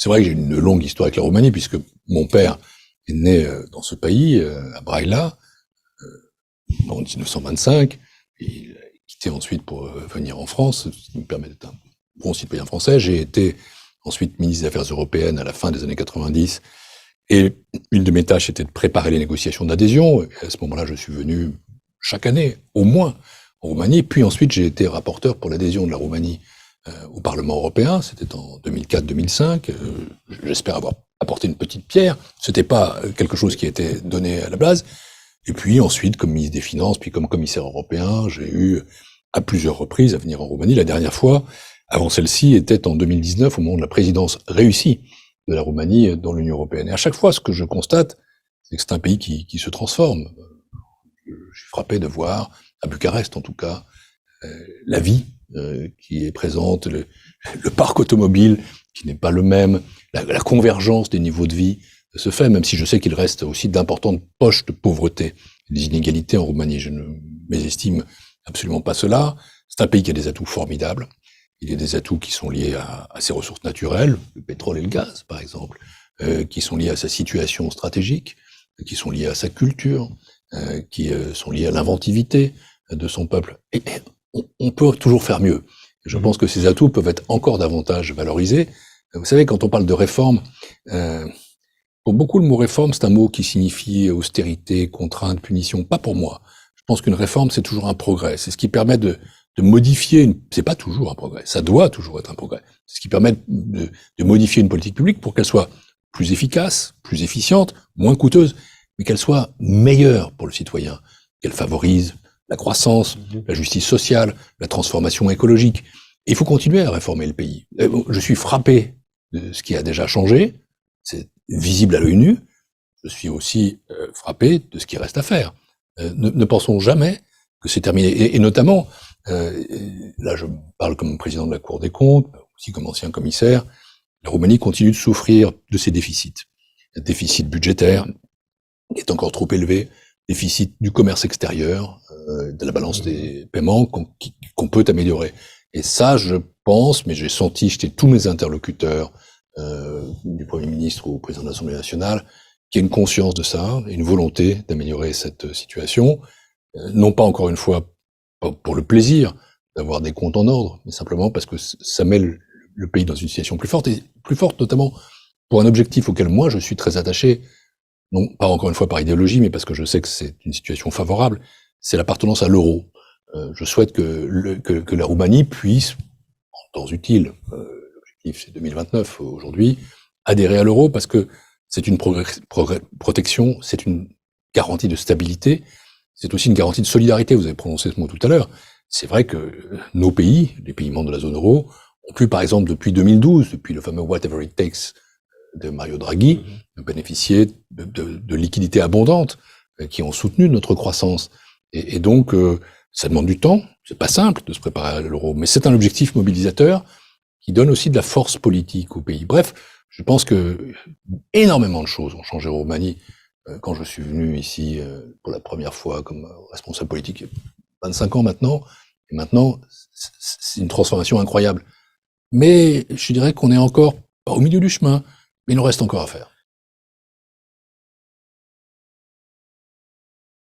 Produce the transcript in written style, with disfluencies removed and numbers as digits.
c'est vrai que j'ai une longue histoire avec la Roumanie, puisque mon père est né dans ce pays, à Braila, en 1925. Il a quitté ensuite pour venir en France, ce qui me permet d'être un bon citoyen français. J'ai été ensuite ministre des Affaires européennes à la fin des années 90. Et une de mes tâches était de préparer les négociations d'adhésion. Et à ce moment-là, je suis venu chaque année, au moins, en Roumanie. Puis ensuite, j'ai été rapporteur pour l'adhésion de la Roumanie au Parlement européen. C'était en 2004-2005. J'espère avoir apporté une petite pierre. C'était pas quelque chose qui était donné à la base. Et puis ensuite, comme ministre des Finances, puis comme commissaire européen, j'ai eu à plusieurs reprises à venir en Roumanie. La dernière fois, avant celle-ci, était en 2019, au moment de la présidence réussie de la Roumanie dans l'Union européenne. Et à chaque fois, ce que je constate, c'est que c'est un pays qui se transforme. Je suis frappé de voir, à Bucarest en tout cas, la vie qui est présente, le parc automobile qui n'est pas le même, la convergence des niveaux de vie se fait, même si je sais qu'il reste aussi d'importantes poches de pauvreté, des inégalités en Roumanie. Je ne mésestime absolument pas cela. C'est un pays qui a des atouts formidables. Il y a des atouts qui sont liés à ses ressources naturelles, le pétrole et le gaz, par exemple, qui sont liés à sa situation stratégique, qui sont liés à sa culture, qui sont liés à l'inventivité de son peuple. Et on peut toujours faire mieux. Je pense que ces atouts peuvent être encore davantage valorisés. Vous savez, quand on parle de réforme, pour beaucoup, le mot réforme, c'est un mot qui signifie austérité, contrainte, punition. Pas pour moi. Je pense qu'une réforme, c'est toujours un progrès. C'est ce qui permet de modifier c'est pas toujours un progrès. Ça doit toujours être un progrès. C'est ce qui permet de modifier une politique publique pour qu'elle soit plus efficace, plus efficiente, moins coûteuse, mais qu'elle soit meilleure pour le citoyen, qu'elle favorise la croissance, la justice sociale, la transformation écologique. Et il faut continuer à réformer le pays. Je suis frappé de ce qui a déjà changé. C'est visible à l'œil nu. Je suis aussi frappé de ce qui reste à faire. Ne pensons jamais que c'est terminé. Et notamment, là je parle comme président de la Cour des comptes, aussi comme ancien commissaire, la Roumanie continue de souffrir de ses déficits. Le déficit budgétaire est encore trop élevé, déficit du commerce extérieur, de la balance des paiements qu'on peut améliorer. Et ça, je pense, mais j'ai senti chez tous mes interlocuteurs, du Premier ministre au président de l'Assemblée nationale, qu'il y a une conscience de ça, et une volonté d'améliorer cette situation, non pas encore une fois pour le plaisir d'avoir des comptes en ordre, mais simplement parce que ça met le pays dans une situation plus forte, et plus forte notamment pour un objectif auquel moi je suis très attaché, non pas encore une fois par idéologie, mais parce que je sais que c'est une situation favorable, c'est l'appartenance à l'euro. Je souhaite que la Roumanie puisse, en temps utile, l'objectif c'est 2029 aujourd'hui, adhérer à l'euro parce que c'est une protection, c'est une garantie de stabilité, c'est aussi une garantie de solidarité. Vous avez prononcé ce mot tout à l'heure. C'est vrai que nos pays, les pays membres de la zone euro, ont pu, par exemple, depuis 2012, depuis le fameux Whatever It Takes de Mario Draghi, bénéficier de liquidités abondantes qui ont soutenu notre croissance. Et donc, ça demande du temps. C'est pas simple de se préparer à l'euro, mais c'est un objectif mobilisateur qui donne aussi de la force politique au pays. Bref, je pense que énormément de choses ont changé en Roumanie quand je suis venu ici pour la première fois comme responsable politique, il y a 25 ans maintenant, et maintenant, c'est une transformation incroyable. Mais je dirais qu'on est encore pas au milieu du chemin, mais il nous reste encore à faire.